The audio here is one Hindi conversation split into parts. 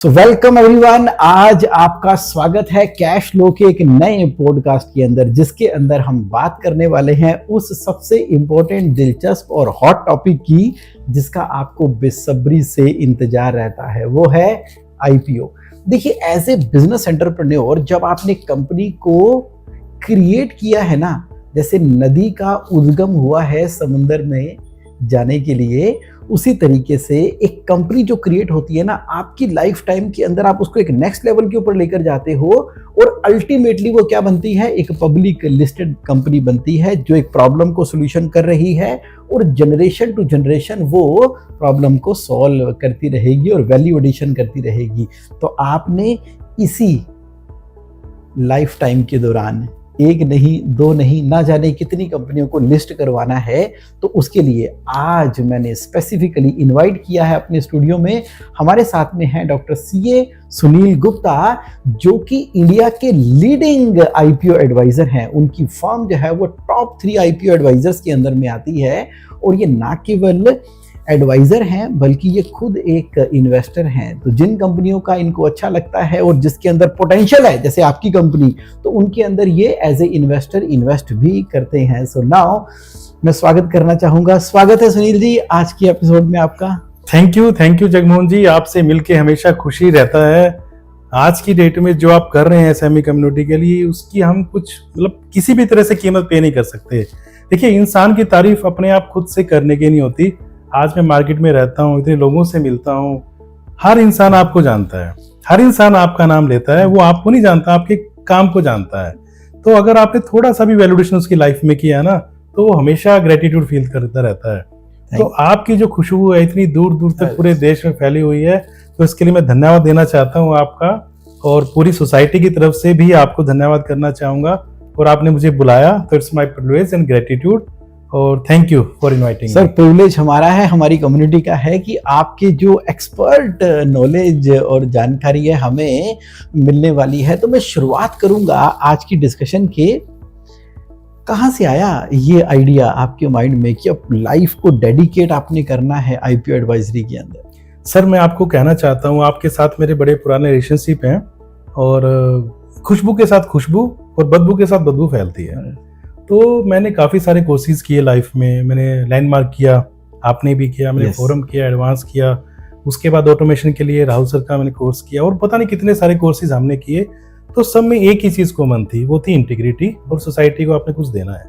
Welcome everyone. आज आपका स्वागत है कैश फ्लो के एक नए पॉडकास्ट के अंदर, जिसके अंदर हम बात करने वाले हैं उस सबसे इंपॉर्टेंट, दिलचस्प और हॉट टॉपिक की जिसका आपको बेसब्री से इंतजार रहता है। वो है आईपीओ। देखिए, एज ए बिजनेस एंटरप्रेन्योर जब आपने कंपनी को क्रिएट किया है ना, जैसे नदी का उद्गम हुआ है समुद्र में जाने के लिए, उसी तरीके से एक कंपनी जो क्रिएट होती है ना, आपकी लाइफ टाइम के अंदर आप उसको एक नेक्स्ट लेवल के ऊपर लेकर जाते हो और अल्टीमेटली वो क्या बनती है, एक पब्लिक लिस्टेड कंपनी बनती है जो एक प्रॉब्लम को सोल्यूशन कर रही है और जनरेशन टू जनरेशन वो प्रॉब्लम को सॉल्व करती रहेगी और वैल्यू एडिशन करती रहेगी। तो आपने इसी लाइफ टाइम के दौरान एक नहीं, दो नहीं, ना जाने कितनी कंपनियों को लिस्ट करवाना है। तो उसके लिए आज मैंने स्पेसिफिकली इनवाइट किया है अपने स्टूडियो में। हमारे साथ में है डॉक्टर सीए सुनील गुप्ता, जो कि इंडिया के लीडिंग आईपीओ एडवाइजर हैं। उनकी फर्म जो है वो टॉप 3 आईपीओ एडवाइजर्स के अंदर में आती है और ये ना केवल एडवाइजर हैं बल्कि ये खुद एक इन्वेस्टर हैं। तो जिन कंपनियों का इनको अच्छा लगता है और जिसके अंदर पोटेंशियल है, जैसे आपकी कंपनी, तो उनके अंदर ये एज ए इन्वेस्टर इन्वेस्ट भी करते हैं। सो नाउ मैं स्वागत करना चाहूंगा। स्वागत है सुनील जी आज की एपिसोड में आपका। थैंक यू जगमोहन जी। आपसे मिलके हमेशा खुशी रहता है। आज की डेट में जो आप कर रहे हैं एसएमई कम्युनिटी के लिए, उसकी हम कुछ किसी भी तरह से कीमत पे नहीं कर सकते। देखिए, इंसान की तारीफ अपने आप खुद से करने की नहीं होती। आज मैं मार्केट में रहता हूँ, इतने लोगों से मिलता हूँ, हर इंसान आपको जानता है, हर इंसान आपका नाम लेता है। वो आपको नहीं जानता, आपके काम को जानता है। तो अगर आपने थोड़ा सा भी वैल्यूएशन उसकी लाइफ में किया ना, तो वो हमेशा ग्रेटिट्यूड फील करता रहता है। तो आपकी जो खुशबू है इतनी दूर दूर तक पूरे देश में फैली हुई है, तो इसके लिए मैं धन्यवाद देना चाहता हूँ आपका, और पूरी सोसाइटी की तरफ से भी आपको धन्यवाद करना चाहूंगा। और आपने मुझे बुलाया तो it's my privilege and gratitude, और thank you for inviting. Sir, privilege हमारा है, हमारी कम्युनिटी का है कि आपके जो एक्सपर्ट नॉलेज और जानकारी है हमें मिलने वाली है। तो मैं शुरुआत करूंगा आज की डिस्कशन के, कहाँ से आया ये आइडिया आपके माइंड में कि अब लाइफ को डेडिकेट आपने करना है आईपीओ एडवाइजरी के अंदर? सर, मैं आपको कहना चाहता हूँ, आपके साथ मेरे बड़े पुराने रिलेशनशिप हैं, और खुशबू के साथ खुशबू और बदबू के साथ बदबू फैलती है। तो मैंने काफ़ी सारे कोर्सेज किए लाइफ में। मैंने लैंडमार्क किया, आपने भी किया, मैंने फोरम किया, एडवांस किया, उसके बाद ऑटोमेशन के लिए राहुल सर का मैंने कोर्स किया, और पता नहीं कितने सारे कोर्सेज हमने किए। तो सब में एक ही चीज़ कॉमन थी, वो थी इंटीग्रिटी, और सोसाइटी को आपने कुछ देना है।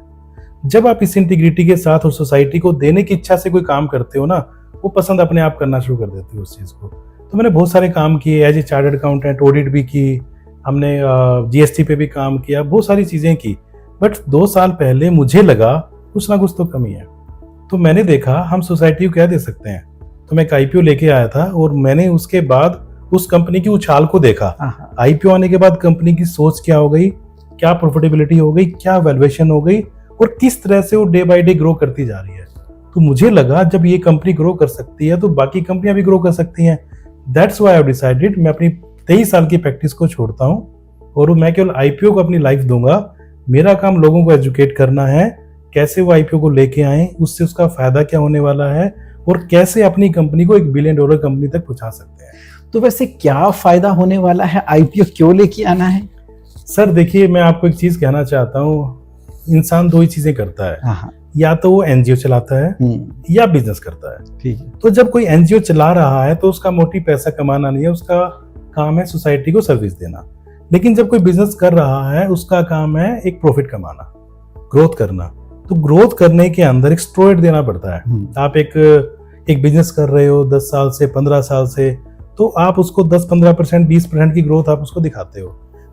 जब आप इस इंटीग्रिटी के साथ और सोसाइटी को देने की इच्छा से कोई काम करते हो ना, वो पसंद अपने आप करना शुरू कर देते हो उस चीज़ को। तो मैंने बहुत सारे काम किए, as a chartered accountant, audit भी की हमने, जीएसटी पे भी काम किया, बहुत सारी चीज़ें की। बट 2 साल पहले मुझे लगा कुछ ना कुछ तो कमी है। तो मैंने देखा हम सोसाइटी को क्या दे सकते हैं। तो मैं एक आईपीओ लेके आया था, और मैंने उसके बाद उस कंपनी की उछाल को देखा। आईपीओ आने के बाद कंपनी की सोच क्या हो गई, क्या प्रॉफिटेबिलिटी हो गई, क्या वैल्यूएशन हो गई, और किस तरह से वो डे बाय डे ग्रो करती जा रही है। तो मुझे लगा जब ये कंपनी ग्रो कर सकती है तो बाकी कंपनियां भी ग्रो कर सकती हैं। दैट्स व्हाई आई डिसाइडेड मैं अपनी 23 साल की प्रैक्टिस को छोड़ता हूँ और मैं केवल आईपीओ को अपनी लाइफ दूंगा। मेरा काम लोगों को एजुकेट करना है, कैसे वो आईपीओ को लेके आए, उससे उसका फायदा क्या होने वाला है, और कैसे अपनी कंपनी को $1 बिलियन कंपनी तक पहुंचा सकते हैं। तो वैसे क्या फायदा होने वाला है, आईपीओ क्यों लेके आना है? सर देखिए, मैं आपको एक चीज कहना चाहता हूँ, इंसान 2 ही चीजें करता है, या तो वो एनजीओ चलाता है या बिजनेस करता है। ठीक है। तो जब कोई एनजीओ चला रहा है तो उसका मोटिव पैसा कमाना नहीं है, उसका काम है सोसाइटी को सर्विस देना। लेकिन जब कोई बिजनेस कर रहा है, उसका काम है एक प्रॉफिट कमाना, ग्रोथ करना। तो ग्रोथ करने के अंदर एक स्टेरॉइड देना पड़ता है। आप एक बिजनेस कर रहे हो 10 साल से, 15 साल से, तो आप उसको 10-15%, 20% की ग्रोथ आप उसको दिखाते हो।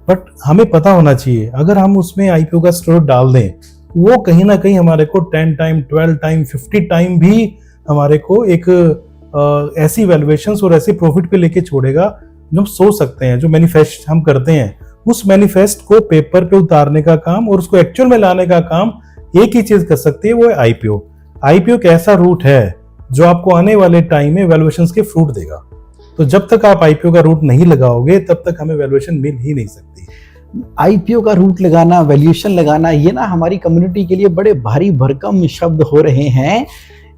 बट हमें पता होना चाहिए, अगर हम उसमें आईपीओ का स्टेरॉइड डाल दें, वो कहीं ना कहीं हमारे को 10 टाइम, 12 टाइम, 50 टाइम भी हमारे को एक ऐसी वैल्यूएशंस और ऐसे प्रॉफिट पे लेके छोड़ेगा जो हम सोच सकते हैं। जो मैनिफेस्ट हम करते हैं, उस मैनिफेस्ट को पेपर पे उतारने का काम और उसको एक्चुअल में लाने का काम एक ही चीज कर सकती है, वो है आईपीओ। आईपीओ एक ऐसा रूट है जो आपको आने वाले टाइम में वैल्यूएशंस के फ्रूट देगा। तो जब तक आप आईपीओ का रूट नहीं लगाओगे, तब तक हमें वैल्यूएशन मिल ही नहीं सकती। आईपीओ का रूट लगाना, वैल्यूएशन लगाना, ये ना हमारी कम्युनिटी के लिए बड़े भारी भरकम शब्द हो रहे हैं।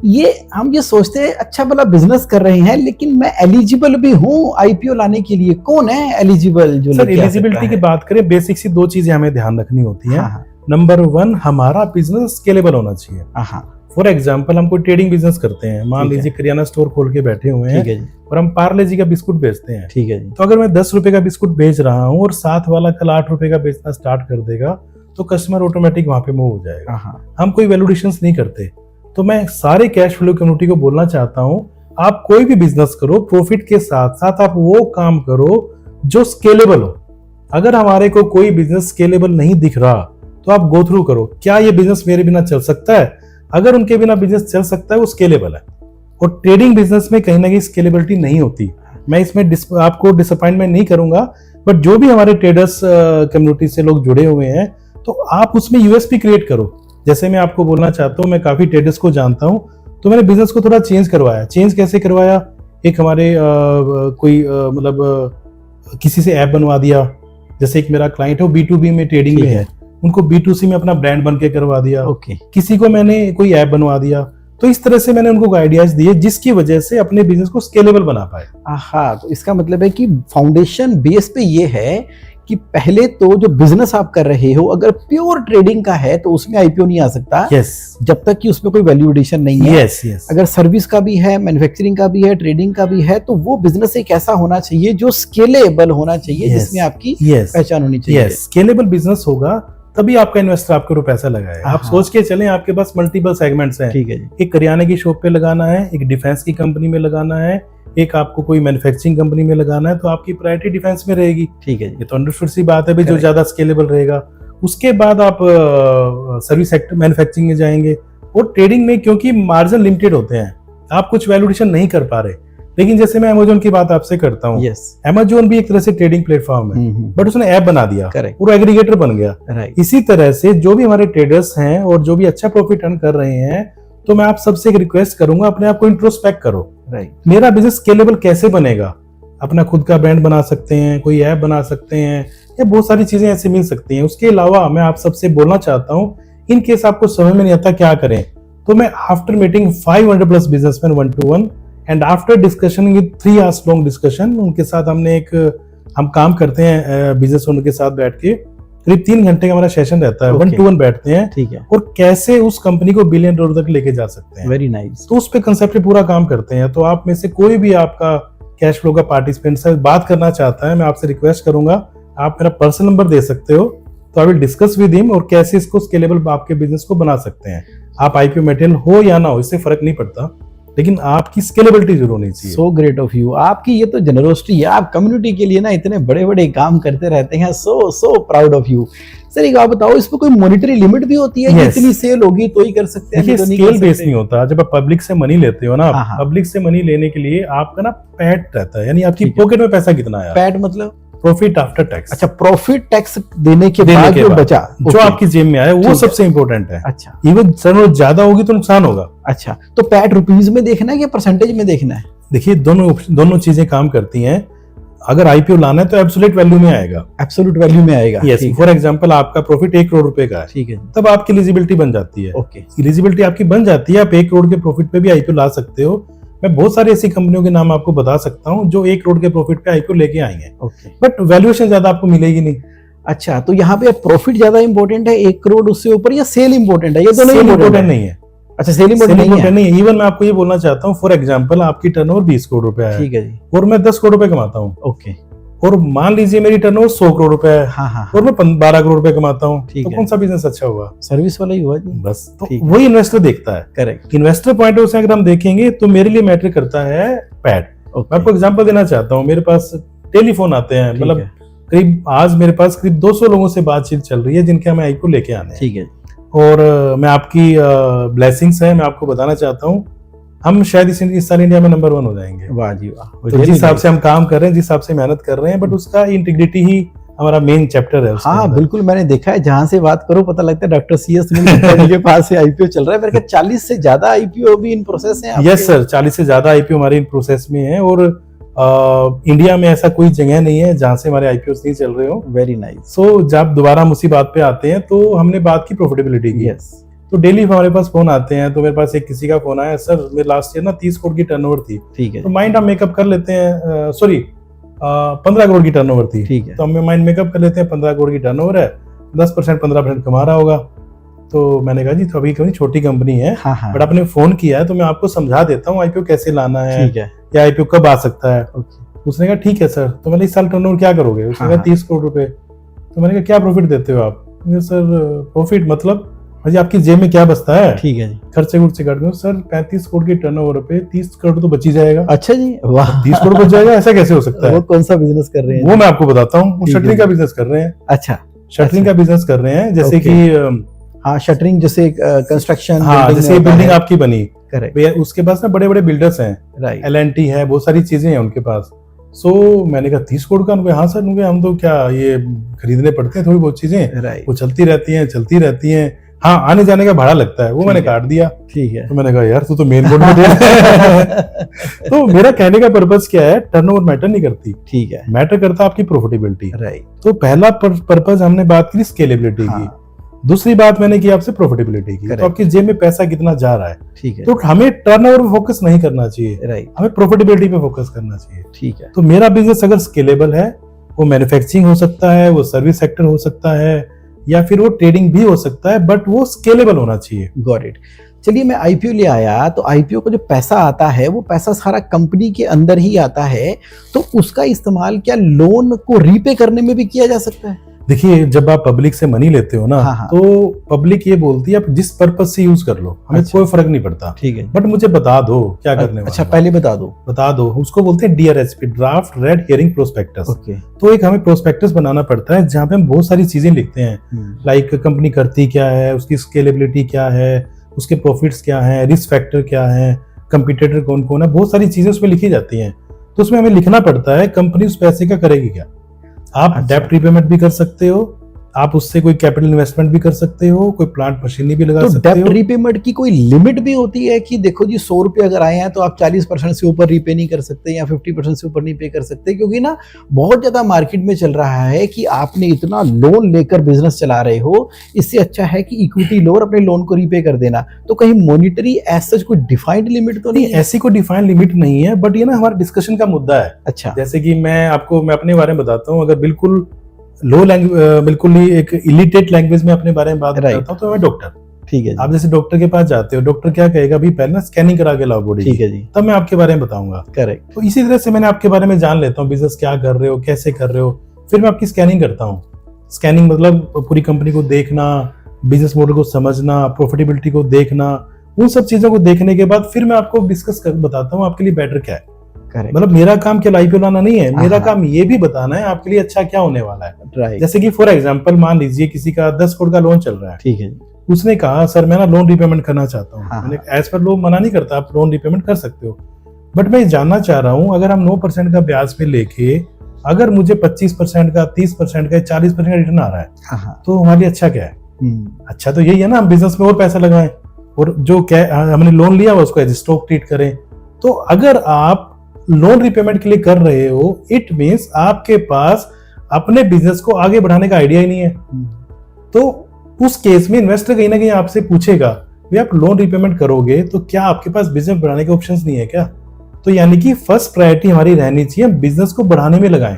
ये हम ये सोचते हैं अच्छा भला बिजनेस कर रहे हैं, लेकिन मैं एलिजिबल भी हूँ आईपीओ लाने के लिए? कौन है एलिजिबल जो सर लेके आ एलिजिबिलिटी सकता की है? बात करें, बेसिक सी 2 चीजें हमें ध्यान रखनी होती है। हाँ नंबर 1, हमारा बिजनेस स्केलेबल होना चाहिए। हाँ, फॉर एग्जाम्पल हम कोई ट्रेडिंग बिजनेस करते हैं, मान ठीक है। लीजिए किराना स्टोर खोल के बैठे हुए ठीक हैं है जी, और हम पार्ले जी का बिस्कुट बेचते हैं। ठीक है जी, तो अगर मैं 10 रुपए का बिस्कुट बेच रहा हूँ और साथ वाला कल 8 रुपए का बेचना स्टार्ट कर देगा, तो कस्टमर ऑटोमेटिक वहां पे मूव हो जाएगा। हाँ हम कोई वैल्यूएशंस नहीं करते। तो मैं सारे कैश फ्लो कम्युनिटी को बोलना चाहता हूँ, आप कोई भी बिजनेस करो, प्रॉफिट के साथ साथ आप वो काम करो जो स्केलेबल हो। अगर हमारे को कोई बिजनेस स्केलेबल नहीं दिख रहा, तो आप गो थ्रू करो, क्या ये बिजनेस मेरे बिना चल सकता है? अगर उनके बिना बिजनेस चल सकता है, वो स्केलेबल है। और ट्रेडिंग बिजनेस में कहीं ना कहीं स्केलेबिलिटी नहीं होती। मैं इसमें आपको डिसअपॉइंटमेंट नहीं करूंगा, बट जो भी हमारे ट्रेडर्स कम्युनिटी से लोग जुड़े हुए हैं, तो आप उसमें यूएसपी क्रिएट करो। जैसे मैं आपको बोलना चाहता हूँ, मैं काफी ट्रेडर्स को जानता हूँ, तो मैंने बिजनेस को थोड़ा चेंज करवाया। चेंज कैसे करवाया? एक हमारे किसी से ऐप बनवा दिया। जैसे एक मेरा क्लाइंट है, वो B2B में ट्रेडिंग में है, उनको B2C में अपना ब्रांड बन के करवा दिया। ओके, किसी को मैंने कोई ऐप बनवा दिया। तो इस तरह से मैंने उनको आइडियाज दिए, जिसकी वजह से अपने बिजनेस को स्केलेबल बना पाए। हाँ, तो इसका मतलब है कि फाउंडेशन बेस पे ये है कि पहले तो जो बिजनेस आप कर रहे हो, अगर प्योर ट्रेडिंग का है तो उसमें आईपीओ नहीं आ सकता, यस जब तक कि उसमें कोई वैल्यू एडिशन नहीं है। यस अगर सर्विस का भी है, मैन्युफैक्चरिंग का भी है, ट्रेडिंग का भी है, तो वो बिजनेस एक ऐसा होना चाहिए जो स्केलेबल होना चाहिए, Yes. जिसमें आपकी यस पहचान होनी चाहिए। यस स्केलेबल बिजनेस होगा, तभी आपका इन्वेस्टर आपके ऊपर पैसा लगाएगा। आप हाँ। सोच के चलें, आपके पास मल्टीपल सेगमेंट्स हैं। ठीक है जी, एक करियाने की शॉप पे लगाना है, एक डिफेंस की कंपनी में लगाना है, एक आपको कोई मैन्युफैक्चरिंग कंपनी में लगाना है, तो आपकी प्रायोरिटी डिफेंस में रहेगी। ठीक है जी, ये तो अंडरस्टूड सी बात है भी, जो Correct. ज्यादा स्केलेबल रहेगा। उसके बाद आप सर्विस सेक्टर मैन्युफैक्चरिंग में जाएंगे। और ट्रेडिंग में क्योंकि मार्जिन लिमिटेड होते हैं, आप कुछ वैल्यूएशन नहीं कर पा रहे। लेकिन जैसे मैं अमेजोन की बात आपसे करता हूँ, यस, अमेजोन भी एक तरह से ट्रेडिंग प्लेटफॉर्म है, बट उसने ऐप बना दिया, करेक्ट, पूरा एग्रीगेटर बन गया। राइट, इसी तरह से जो भी हमारे ट्रेडर्स हैं और जो भी अच्छा प्रॉफिट अर्न कर रहे हैं, तो मैं आप सबसे एक रिक्वेस्ट करूंगा, अपने आप को इंट्रोस्पेक्ट करो। राइट, मेरा बिजनेस स्केलेबल कैसे बनेगा? अपना खुद का ब्रांड बना सकते हैं, कोई ऐप बना सकते हैं, या बहुत सारी चीजें ऐसे मिल सकती हैं। उसके अलावा मैं आप सबसे बोलना चाहता हूँ, इन केस आपको समझ में नहीं आता क्या करें, तो मैं after meeting 500 plus businessman 1-to-1 and after discussion with 3 hours long discussion, उनके साथ हम काम करते हैं बिजनेस ओनर के साथ बैठ के, करीब 3 घंटे का हमारा सेशन रहता है। 1-to-1 बैठते हैं, ठीक है, और कैसे उस कंपनी को $1 बिलियन तक लेके जा सकते हैं। Very nice. तो उस पे कंसेप्ट पे पूरा काम करते हैं। तो आप में से कोई भी आपका कैश फ्लो का पार्टिसिपेंट से बात करना चाहता है, मैं आपसे रिक्वेस्ट करूंगा, आप मेरा पर्सनल नंबर दे सकते हो, तो I will discuss with him, और कैसे इसको स्केलेबल आपके बिजनेस को बना सकते हैं। आप आईपीओ मटेरियल हो या ना हो, इससे फर्क नहीं पड़ता, लेकिन आपकी स्केलेबिलिटी जरूर होनी चाहिए। सो ग्रेट ऑफ यू, आपकी ये तो जनरोसिटी है। आप कम्युनिटी के लिए ना इतने बड़े बड़े काम करते रहते हैं। So proud of you. Sir एक आप बताओ, इस पर कोई मॉनेटरी लिमिट भी होती है? Yes. इतनी सेल होगी तो ही कर सकते हैं, देखिए, तो नहीं स्केल कर बेस सकते? नहीं होता। जब आप पब्लिक से मनी लेते हो ना, हाँ। पब्लिक से मनी लेने के लिए आपका ना पैट रहता है, यानी आपकी ठीक है। पॉकेट में पैसा कितना आया, पैट मतलब? Profit after tax. अच्छा, प्रॉफिट टैक्स देने के बाद जो बचा, जो ओके। आपकी जेब में आया, ठीक वो है। सबसे इंपॉर्टेंट है। अच्छा, इवन जरूरत ज्यादा होगी तो नुकसान होगा। अच्छा, तो पैट रुपीज में देखना है या परसेंटेज में देखना है? देखिए, दोनों चीजें काम करती हैं। अगर आईपीओ लाना है तो एब्सोल्यूट वैल्यू में आएगा। एब्सोल्यूट वैल्यू में आएगा। यस, ठीक फॉर एग्जांपल आपका प्रॉफिट 1 करोड़ रुपए का है, ठीक है, तब आपकी एलिजिबिलिटी बन जाती है। ओके, एलिजिबिलिटी आपकी बन जाती है, आप 1 करोड़ के प्रॉफिट पे भी आईपीओ ला सकते हो। मैं बहुत सारी ऐसी कंपनियों के नाम आपको बता सकता हूँ जो 1 करोड़ के प्रॉफिट पे आईपीओ लेके आई हैं, ओके। बट वैल्यूएशन ज्यादा आपको मिलेगी नहीं। अच्छा, तो यहाँ पे प्रॉफिट ज्यादा इंपॉर्टेंट है 1 करोड़ उससे ऊपर, या सेल इंपॉर्टेंट है? ये दोनों सेल इंपॉर्टेंट इंपॉर्टेंट नहीं है। अच्छा, सेल इंपॉर्टेंट नहीं है। इवन मैं आपको ये बोलना चाहता हूँ, फॉर एग्जांपल आपकी टर्नओवर 20 करोड़ रुपए है, ठीक है जी, और मैं 10 करोड़ रुपए कमाता हूँ, ओके, और मान लीजिए मेरी टर्नओवर 100 करोड़ रुपए है, हाँ हाँ, और मैं 12 करोड़ रुपए कमाता हूँ, ठीक तो है। कौन सा बिजनेस अच्छा हुआ? सर्विस वाला ही हुआ जी। बस, तो ठीक है। वही इन्वेस्टर देखता है। करेक्ट, इन्वेस्टर पॉइंट ऑफ से अगर हम देखेंगे तो मेरे लिए मैटर करता है पैट। मैं ओके, आपको एग्जांपल देना चाहता हूँ, मेरे पास टेलीफोन आते हैं, ठीक मतलब है, करीब आज मेरे पास करीब 200 लोगों से बातचीत चल रही है जिनके हमें आईपीओ लेके आने हैं। ठीक है, और मैं आपकी ब्लेसिंग्स है, मैं आपको बताना चाहता हूँ, हम शायद इस साल इंडिया में नंबर 1 हो जाएंगे। वाह जी वाह। तो जिस हिसाब से हम काम कर रहे हैं, जिस हिसाब से मेहनत कर रहे हैं, बट उसका इंटीग्रिटी ही हमारा मेन चैप्टर है उसके हाँ अंदर। बिल्कुल, मैंने देखा है, जहाँ से बात करो पता लगता है डॉक्टर CS सुनील गुप्ता जी के पास से आईपीओ चल रहा है। मेरे ख्याल 40 से ज्यादा आईपीओ भी इन प्रोसेस है आपके? यस सर, 40 से ज्यादा आईपीओ हमारे इन प्रोसेस में है, और इंडिया में ऐसा कोई जगह नहीं है जहां से हमारे आईपीओ नहीं चल रहे हो। Very nice. सो जब दोबारा हम उसी बात पे आते हैं, तो हमने बात की प्रॉफिटेबिलिटी की। यस, तो डेली हमारे पास फोन आते हैं। तो मेरे पास एक किसी का फोन आया, सर मेरे लास्ट ईयर ना 30 करोड़ की टर्नओवर थी। ठीक है, तो माइंड हम मेकअप कर लेते हैं, सॉरी 15 करोड़ की टर्नओवर थी। ठीक है, तो हम माइंड मेकअप कर लेते हैं 15 करोड़ की टर्नओवर है, 10% 15% कमा रहा होगा। तो मैंने कहा जी तो अभी कोई छोटी कंपनी है, हाँ हाँ, बट आपने फोन किया है तो मैं आपको समझा देता हूँ आईपीओ कैसे लाना है ठीक है, या आईपीओ कब आ सकता है। ओके, उसने कहा ठीक है सर। तो मैंने इस साल टर्नओवर क्या करोगे? उसने हाँ, कहा 30 करोड़ रुपए। तो मैंने कहा क्या प्रॉफिट देते हो आप? मैंने कहा, सर प्रॉफिट मतलब भाई आपकी जेब में क्या बचता है? ठीक है जी, खर्चे गुर्चे काट दो। सर 35 करोड़ की टर्नओवर पे 30 करोड़ तो बच ही जाएगा। अच्छा जी, वाह, 30 करोड़ बच जाएगा, ऐसा कैसे हो सकता वो है? कौन सा बिजनेस कर रहे हैं? वो मैं आपको बताता हूँ। वो ठीक है शटरिंग का जी। बिजनेस कर रहे हैं। अच्छा, शटरिंग का बिजनेस कर रहे हैं, जैसे ओके। कि हाँ, शटरिंग जैसे कंस्ट्रक्शन, हाँ, जैसे बिल्डिंग आपकी बनी, करेक्ट, भैया उसके पास ना बड़े बड़े बिल्डर्स हैं, राइट, L&T है, बहुत सारी चीजें हैं उनके पास। सो मैंने कहा 30 करोड़ का? उनके हाँ सर, उनके हम तो क्या ये खरीदने पड़ते हैं थोड़ी बहुत चीजें, राइट, वो चलती रहती हैं। हाँ, आने जाने का भाड़ा लगता है, वो मैंने काट दिया। ठीक है। तो मैंने कहा यार तू तो मेन बोर्ड में दे तो मेरा कहने का पर्पस क्या है, टर्नओवर मैटर नहीं करती, ठीक है, मैटर करता है आपकी प्रॉफिटेबिलिटी। राइट, तो पहला पर्पस हमने बात की स्केलेबिलिटी की, हाँ, दूसरी बात मैंने की आपसे प्रॉफिटेबिलिटी की। Correct. तो आपकी जेब में पैसा कितना जा रहा है, ठीक है, तो हमें टर्नओवर पे फोकस नहीं करना चाहिए, राइट, हमें प्रॉफिटेबिलिटी पे फोकस करना चाहिए। ठीक है, तो मेरा बिजनेस अगर स्केलेबल है, वो मैन्युफैक्चरिंग हो सकता है, वो सर्विस सेक्टर हो सकता है, या फिर वो ट्रेडिंग भी हो सकता है, बट वो स्केलेबल होना चाहिए। Got it. चलिए, मैं आईपीओ ले आया, तो आईपीओ का जो पैसा आता है वो पैसा सारा कंपनी के अंदर ही आता है, तो उसका इस्तेमाल क्या लोन को रीपे करने में भी किया जा सकता है? देखिए, जब आप पब्लिक से मनी लेते हो ना, हाँ, हाँ। तो पब्लिक ये बोलती है आप जिस पर्पज से यूज कर लो, हमें अच्छा। कोई फर्क नहीं पड़ता, ठीक है, बट मुझे बता दो क्या करने अच्छा, वाले हो। पहले बता दो। बता दो, उसको बोलते हैं DRHP, draft red hearing prospectus. Okay, तो एक हमें प्रोस्पेक्टस बनाना पड़ता है जहाँ पे हम बहुत सारी चीजें लिखते हैं, लाइक कंपनी करती क्या है, उसकी स्केलेबिलिटी क्या है, उसके प्रॉफिट्स क्या है, रिस्क फैक्टर क्या है, कंपटीटर कौन कौन है, बहुत सारी चीजें उसमें लिखी जाती हैं। तो उसमें हमें लिखना पड़ता है कंपनी उस पैसे का करेगी क्या। आप अच्छा। डेब्ट रिपेमेंट भी कर सकते हो, आप उससे कोई कैपिटल इन्वेस्टमेंट भी कर सकते हो, कोई प्लांट मशीनरी भी लगा तो सकते डेब्ट हो। रीपेमेंट की कोई लिमिट भी होती है कि देखो जी 100 रुपए अगर आए हैं तो आप 40% से ऊपर रीपे नहीं कर सकते या 50% से ऊपर नहीं पे कर सकते? क्योंकि ना बहुत ज्यादा मार्केट में चल रहा है कि आपने इतना लोन लेकर बिजनेस चला रहे हो, इससे अच्छा है कि इक्विटी लो और अपने लोन को रीपे कर देना। तो कहीं मॉनिटरी एज सच कोई डिफाइंड लिमिट तो नहीं है? ऐसी कोई डिफाइंड लिमिट नहीं है, बट ये ना हमारा डिस्कशन का मुद्दा है। अच्छा, जैसे कि मैं अपने बारे में बताता हूँ, अगर बिल्कुल लो लैंग्वेज, बिल्कुल ही एक इलिटेट लैंग्वेज में अपने बारे में बात Right. करता हूँ, तो मैं डॉक्टर। ठीक है जी, आप जैसे डॉक्टर के पास जाते हो, डॉक्टर क्या कहेगा, भी पहले ना स्कैनिंग करा के लाओ बॉडी ठीक की, है जी, तब मैं आपके बारे में बताऊंगा। करेक्ट, तो इसी तरह से मैंने आपके बारे में जान लेता हूँ, बिजनेस क्या कर रहे हो, कैसे कर रहे हो, फिर मैं आपकी स्कैनिंग करता हूँ। स्कैनिंग मतलब पूरी कंपनी को देखना, बिजनेस मॉडल को समझना, प्रॉफिटेबिलिटी को देखना, उन सब चीजों को देखने के बाद फिर मैं आपको डिस्कस कर बताता हूँ आपके लिए बेटर क्या है। करेक्ट, मतलब मेरा काम केवल आईपीओ लाना नहीं है, मेरा हाँ। काम ये भी बताना है आपके लिए अच्छा क्या होने वाला है। राइट, जैसे कि फॉर एग्जांपल मान लीजिए किसी का 10 करोड़ का लोन चल रहा है, ठीक है जी, उसने कहा सर मैं ना लोन रिपेमेंट करना चाहता हूँ। हाँ, मैंने एज पर लोग मना नहीं करता, आप लोन रिपेमेंट कर सकते हो, बट मैं जानना चाह रहा हूँ अगर हम 9% का ब्याज पे लेके अगर मुझे 25% का, 30% का, 40% का रिटर्न आ रहा है, हाँ, हाँ, तो हमारे लिए अच्छा क्या है? अच्छा तो यही है ना, हम बिजनेस में और पैसा लगाएं और जो हमने लोन लिया हुआ उसको एज स्टॉक ट्रीट करें। तो अगर आप लोन रिपेमेंट के लिए कर रहे हो, इट मींस आपके पास अपने बिजनेस को आगे बढ़ाने का आइडिया ही नहीं है। तो उस केस में इन्वेस्टर कहीं ना कहीं आपसे पूछेगा भाई आप लोन रिपेमेंट करोगे तो क्या आपके पास बिजनेस बढ़ाने के ऑप्शंस नहीं है क्या? तो यानी कि फर्स्ट प्रायोरिटी हमारी रहनी चाहिए बिजनेस को बढ़ाने में लगाएं,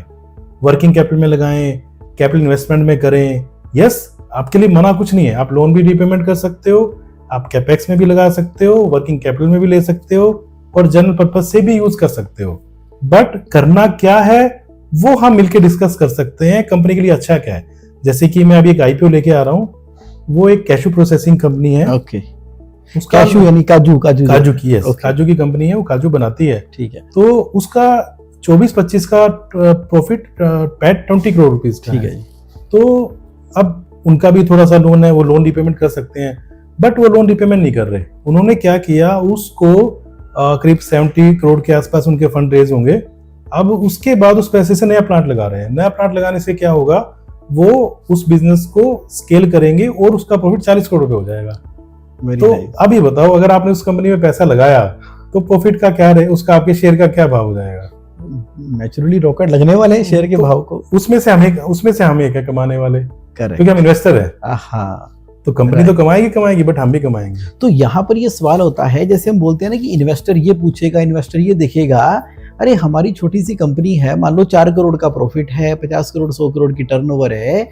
वर्किंग कैपिटल में लगाएं, कैपिटल इन्वेस्टमेंट में करें। यस, आपके लिए मना कुछ नहीं है, आप लोन भी रिपेमेंट कर सकते हो, आप कैपेक्स में भी लगा सकते हो, वर्किंग कैपिटल में भी ले सकते हो और जनरल पर्पज से भी यूज कर सकते हो। बट करना क्या है वो हम मिलकर डिस्कस कर सकते हैं, कंपनी के लिए अच्छा क्या है। जैसे कि मैं अभी एक आईपीओ लेके आ रहा हूँ, वो एक कैशू प्रोसेसिंग कंपनी है। ओके, उसका कैशू यानी काजू की, यस, काजू की कंपनी है, वो काजू बनाती है। ठीक है, तो उसका 24-25 का प्रॉफिट पैट 20 करोड़ रुपीज का ठीक है। है जी, तो अब उनका भी थोड़ा सा लोन है, वो लोन रिपेमेंट कर सकते हैं, बट वो लोन रिपेमेंट नहीं कर रहे। उन्होंने क्या किया, उसको करीब 70 करोड़ के आसपास उनके फंड रेज होंगे। अब उसके बाद उस पैसे से नया प्लांट लगा रहे हैं। नया प्लांट लगाने से क्या होगा, वो उस बिजनेस को स्केल करेंगे और उसका प्रॉफिट 40 करोड़ रुपए हो जाएगा। तो अभी बताओ, अगर आपने उस कंपनी में पैसा लगाया तो प्रॉफिट का क्या रहे, उसका आपके शेयर का क्या भाव हो जाएगा? नेचुरली रॉकेट लगने वाले हैं शेयर के भाव को। उसमें से हम एक है कमाने वाले, करेक्ट, क्योंकि हम इन्वेस्टर है। हाँ, तो कंपनी तो कमाएगी बट हम भी कमाएंगे। तो यहाँ पर ये सवाल होता है, जैसे हम बोलते हैं ना कि इन्वेस्टर ये पूछेगा, इन्वेस्टर ये देखेगा, अरे हमारी छोटी सी कंपनी है, मान लो 4 करोड़ का प्रॉफिट है, 50 करोड़ 100 करोड़ की टर्नओवर है,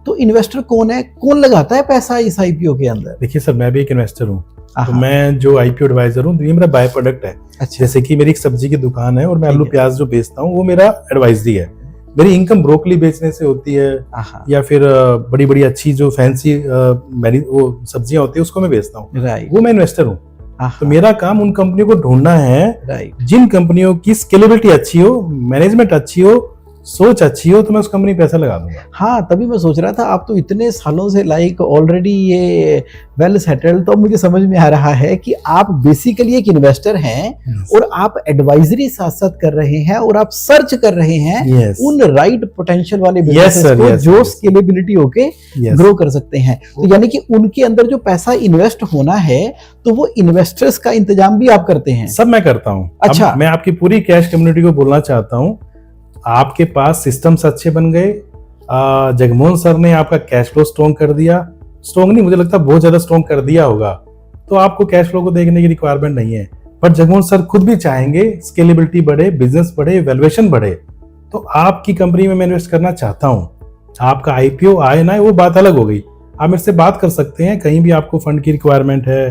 तो इन्वेस्टर कौन है, कौन लगाता है पैसा इस आईपीओ के अंदर? देखिए सर, मैं भी एक इन्वेस्टर हूँ, तो मैं जो आईपीओ एडवाइजर हूँ, ये मेरा बाय प्रोडक्ट है। अच्छा। जैसे कि मेरी एक सब्जी की दुकान है और मैं आलू प्याज जो बेचता हूँ वो मेरा एडवाइजरी है। मेरी इनकम ब्रोकली बेचने से होती है या फिर बड़ी बड़ी अच्छी जो फैंसी वो सब्जियां होती है उसको मैं बेचता हूँ, वो मैं इन्वेस्टर हूँ। तो मेरा काम उन कंपनियों को ढूंढना है जिन कंपनियों की स्केलेबिलिटी अच्छी हो, मैनेजमेंट अच्छी हो, सोच अच्छी हो, तो मैं उस कंपनी में पैसा लगा दूंगा। हाँ, तभी मैं सोच रहा था आप तो इतने सालों से लाइक ऑलरेडी ये वेल सेटल्ड, तो मुझे समझ में आ रहा है कि आप बेसिकली एक इन्वेस्टर हैं और आप एडवाइजरी साथ साथ कर रहे हैं और आप सर्च कर रहे हैं उन राइट पोटेंशियल वाले बिजनेसेस को जो स्केलेबिलिटी होके ग्रो कर सकते हैं। तो यानी कि उनके अंदर जो पैसा इन्वेस्ट होना है तो वो इन्वेस्टर्स का इंतजाम भी आप करते हैं? सब मैं करता हूँ। अच्छा, मैं आपकी पूरी कैश कम्युनिटी को बोलना चाहता हूँ, आपके पास सिस्टम्स अच्छे बन गए, जगमोहन सर ने आपका कैश फ्लो स्ट्रॉन्ग कर दिया, स्ट्रॉन्ग नहीं, मुझे लगता है बहुत ज्यादा स्ट्रॉन्ग कर दिया होगा, तो आपको कैश फ्लो को देखने की रिक्वायरमेंट नहीं है। पर जगमोहन सर खुद भी चाहेंगे स्केलेबिलिटी बढ़े, बिजनेस बढ़े, वैल्यूएशन बढ़े, तो आपकी कंपनी में मैं इन्वेस्ट करना चाहता हूँ। आपका आईपीओ आए ना, वो बात अलग हो गई, आप मेरे से बात कर सकते हैं। कहीं भी आपको फंड की रिक्वायरमेंट है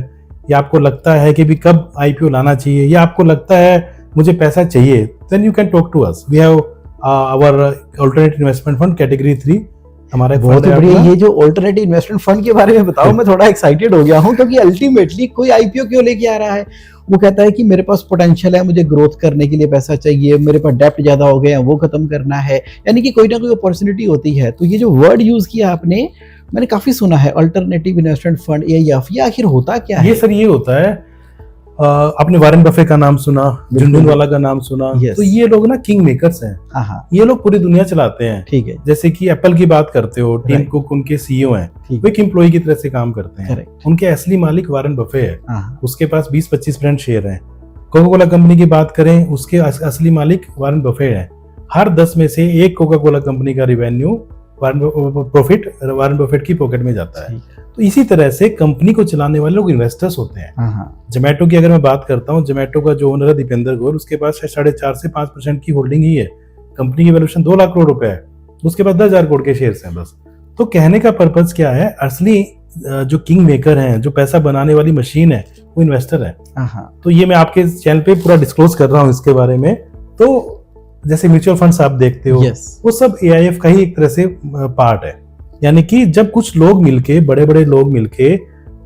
या आपको लगता है कि भी कब आईपीओ लाना चाहिए या आपको लगता है मुझे पैसा चाहिए, then you can talk to us. We have our alternative investment fund category 3 हमारा बहुत ही बढ़िया। ये जो अल्टरनेटिव इन्वेस्टमेंट फंड के बारे में बताओ, मैं थोड़ा एक्साइटेड हो गया हूँ, क्योंकि अल्टीमेटली कोई आईपीओ क्यों लेके आ रहा है? वो कहता है कि मेरे पास पोटेंशियल है, मुझे ग्रोथ करने के लिए पैसा चाहिए, मेरे पास डेप्ट ज्यादा हो गया, वो खत्म करना है, यानी कि कोई ना कोई अपॉर्चुनिटी होती है। तो ये जो वर्ड यूज किया आपने, मैंने काफी सुना है, अल्टरनेटिव इन्वेस्टमेंट फंड, ये आखिर होता क्या है? ये सर ये होता है, आपने वारेन बफे का नाम सुना, झुनझुनवाला का नाम सुना, तो ये लोग ना किंग मेकर्स हैं। ये लोग पूरी दुनिया चलाते हैं। ठीक है। जैसे कि एप्पल की बात करते हो, टिम कुक उनके सीईओ हैं, वो एक एम्प्लॉय की तरह से काम करते हैं। उनके असली मालिक वारेन बफे है, उसके पास 20-25% शेयर है। कोका कोला कंपनी की बात करें, उसके असली मालिक वारेन बफे है। हर 10 में से एक कोका कोला कंपनी का रिवेन्यू प्रॉफिट वारेन बफेट की पॉकेट में जाता है। तो इसी तरह से कंपनी को चलाने वाले लोग इन्वेस्टर्स होते हैं। जोमेटो की अगर मैं बात करता हूँ, जोमेटो का जो ओनर है दीपेंद्र गौर, उसके पास 4.5 से 5% की होल्डिंग ही है। कंपनी की वैल्यूएशन 2 लाख करोड़ रुपए है, उसके पास 10,000 करोड़ के शेयर्स हैं बस। तो कहने का पर्पज क्या है, असली जो किंग मेकर हैं, जो पैसा बनाने वाली मशीन है, वो इन्वेस्टर है। तो ये मैं आपके चैनल पे पूरा डिस्क्लोज कर रहा हूँ इसके बारे में। तो जैसे म्यूचुअल फंड्स आप देखते हो, वो सब एआईएफ का ही एक तरह से पार्ट है। यानी कि जब कुछ लोग मिलके, बड़े बड़े लोग मिलके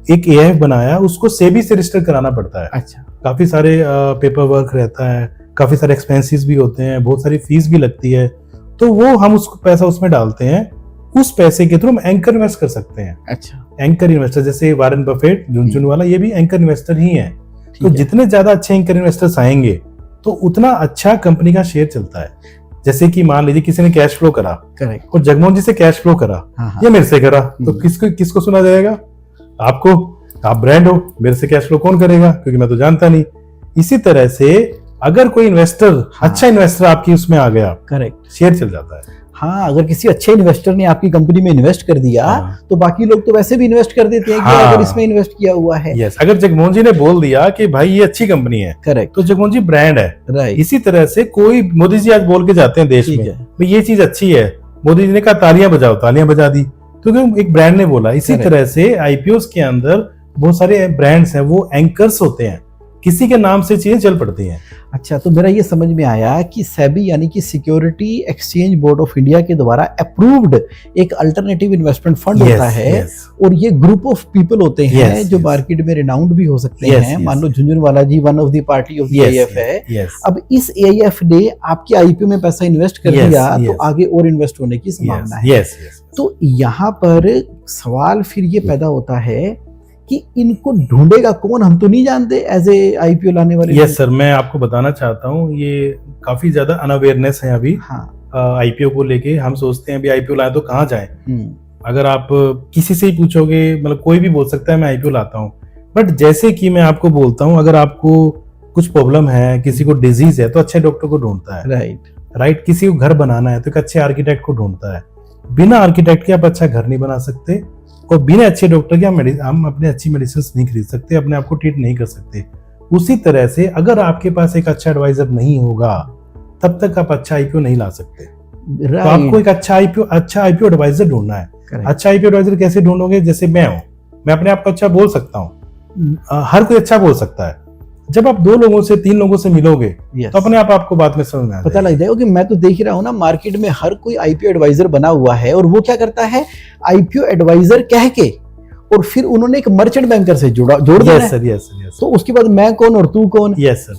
एक एआईएफ बनाया, उसको सेबी से रजिस्टर कराना पड़ता है। अच्छा। काफी सारे पेपर वर्क रहता है, काफी सारे एक्सपेंसेस भी होते हैं, बहुत सारी फीस भी लगती है। तो वो हम उसको पैसा उसमें डालते हैं, उस पैसे के थ्रू हम एंकर इन्वेस्ट कर सकते हैं। अच्छा। एंकर इन्वेस्टर जैसे वारेन बफेट, झुनझुनवाला, ये भी एंकर इन्वेस्टर ही है। तो जितने ज्यादा अच्छे एंकर इन्वेस्टर्स आएंगे तो उतना अच्छा कंपनी का शेयर चलता है। जैसे कि मान लीजिए किसी ने कैश फ्लो करा, करेक्ट, और जगमोहन जी से कैश फ्लो करा, या मेरे से करा, तो किसको सुना जाएगा? आपको। आप ब्रांड हो, मेरे से कैश फ्लो कौन करेगा, क्योंकि मैं तो जानता नहीं। इसी तरह से अगर कोई इन्वेस्टर, अच्छा इन्वेस्टर आपकी उसमें आ गया, करेक्ट, शेयर चल जाता है। हाँ, अगर किसी अच्छे इन्वेस्टर ने आपकी कंपनी में इन्वेस्ट कर दिया, तो बाकी लोग तो वैसे भी इन्वेस्ट कर देते हैं कि अगर इसमें इन्वेस्ट किया हुआ है। यस, अगर जगमोहन जी ने बोल दिया कि भाई ये अच्छी कंपनी है, करेक्ट, तो जगमोहन जी ब्रांड है। राइट। इसी तरह से कोई, मोदी जी आज बोल के जाते हैं देश में, भाई ये चीज अच्छी है, मोदी जी ने कहा तालियां बजाओ, तालियां बजा दी, क्योंकि एक ब्रांड ने बोला। इसी तरह से आईपीओ के अंदर बहुत सारे ब्रांड्स हैं, वो एंकर्स होते हैं, किसी के नाम से चीजें चल पड़ती हैं। अच्छा, तो मेरा ये समझ में आया कि सेबी यानी कि security exchange board of India के द्वारा अप्रूव्ड एक अल्टरनेटिव इन्वेस्टमेंट फंड होता है, और ये ग्रुप ऑफ पीपल होते हैं जो मार्केट में रिनाउंड भी हो सकते हैं। मान लो Jhunjhunwala ji one of the party of AIF है। अब इस एआईएफ ने आपके आईपीओ में पैसा इन्वेस्ट कर दिया, तो आगे और इन्वेस्ट होने की संभावना है। तो यहाँ पर सवाल फिर ये पैदा होता है कि इनको ढूंढेगा कौन, हम तो नहीं जानते एज ए आईपीओ लाने वाले। यस सर, मैं आपको बताना चाहता हूँ, ये काफी ज्यादा अनअवेयरनेस है अभी। हाँ। आईपीओ को लेके हम सोचते हैं अभी आईपीओ लाए तो कहाँ जाए। अगर आप किसी से ही पूछोगे, मतलब कोई भी बोल सकता है मैं आईपीओ लाता हूँ, बट जैसे कि मैं आपको बोलता हूँ, अगर आपको कुछ प्रॉब्लम है, किसी को डिजीज है, तो अच्छे डॉक्टर को ढूंढता है। राइट। किसी को घर बनाना है तो एक अच्छे आर्किटेक्ट को ढूंढता है। बिना आर्किटेक्ट के आप अच्छा घर नहीं बना सकते, और बिना अच्छे डॉक्टर के हम अपने अच्छी मेडिसिन नहीं खरीद सकते, अपने आप को ट्रीट नहीं कर सकते। उसी तरह से अगर आपके पास एक अच्छा एडवाइजर नहीं होगा तब तक आप अच्छा आईपीओ नहीं ला सकते। तो आपको एक अच्छा आईपीओ एडवाइजर ढूंढना है। अच्छा आईपीओ एडवाइजर कैसे ढूंढोगे? जैसे मैं हूं, मैं अपने आप को अच्छा बोल सकता हूँ, हर कोई अच्छा बोल सकता है। जब आप 2 लोगों से 3 लोगों से मिलोगे तो अपने आप आपको बाद में समझ में आ पता लग जाएगा कि मैं तो देख ही रहा हूँ ना, मार्केट में हर कोई आईपीओ एडवाइजर बना हुआ है, और वो क्या करता है, आईपीओ एडवाइजर कह के और फिर उन्होंने एक मर्चेंट बैंकर से जोड़ दिया है। तो उसके बाद मैं कौन और तू कौन,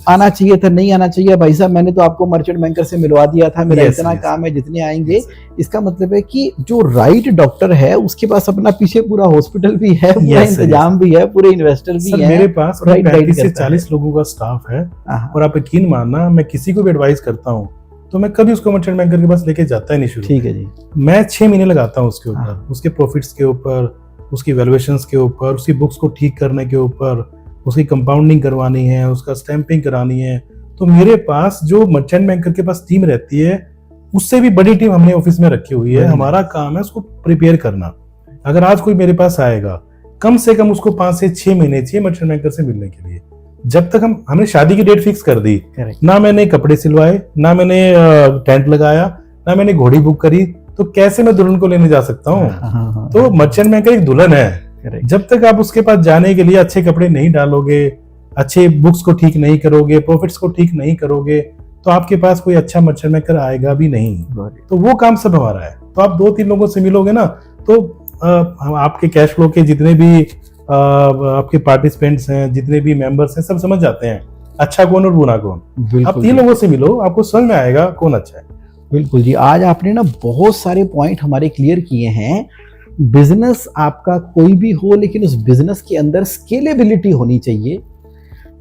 आना चाहिए था नहीं आना चाहिए, भाई साहब मैंने तो आपको मर्चेंट बैंकर से मिलवा दिया था, मेरा इतना काम है, जितने आएंगे। इसका मतलब है कि जो राइट डॉक्टर है उसके पास अपना पीछे पूरा हॉस्पिटल भी है, पूरा इंतजाम भी है, पूरे इन्वेस्टर भी है। मेरे पास 35 से 40 लोगों का स्टाफ है, और आप यकीन मानना मैं किसी को भी एडवाइस करता हूँ तो मैं कभी उसको मर्चेंट बैंकर के पास लेके जाता ही नहीं शुरू। ठीक है जी। मैं 6 महीने लगाता हूँ उसके ऊपर, उसके प्रॉफिट्स के ऊपर, उसकी वैल्यूएशंस के ऊपर, उसकी बुक्स को ठीक करने के ऊपर, उसकी कंपाउंडिंग करवानी है, उसका स्टैंपिंग करानी है। तो मेरे पास जो मर्चेंट बैंकर के पास टीम रहती है उससे भी बड़ी टीम हमने ऑफिस में रखी हुई है। हमारा काम है उसको प्रिपेयर करना। अगर आज कोई मेरे पास आएगा, कम से कम उसको 5 से 6 महीने चाहिए मर्चेंट बैंकर से मिलने के लिए। जब तक हमने शादी की डेट फिक्स कर दी, ना मैंने कपड़े सिलवाए, ना मैंने टेंट लगाया, ना मैंने घोड़ी बुक करी, तो कैसे मैं दुल्हन को लेने जा सकता हूँ? तो मर्चेंट बैंकर एक दुल्हन है। जब तक आप उसके पास जाने के लिए अच्छे कपड़े नहीं डालोगे, अच्छे बुक्स को ठीक नहीं करोगे, प्रॉफिट्स को ठीक नहीं करोगे, तो आपके पास कोई अच्छा मर्चेंट बैंकर आएगा भी नहीं। तो वो काम सब हमारा है। तो आप 2-3 लोगों से मिलोगे ना, तो आपके कैश फ्लो के जितने भी आपके पार्टिसिपेंट्स हैं, जितने भी मेंबर्स हैं, सब समझ जाते हैं अच्छा कौन और बुरा कौन। आप 3 लोगों से मिलो, आपको समझ में आएगा कौन अच्छा है। बिल्कुल जी। आज आपने ना बहुत सारे पॉइंट हमारे क्लियर किए हैं। बिजनेस आपका कोई भी हो, लेकिन उस बिजनेस के अंदर स्केलेबिलिटी होनी चाहिए।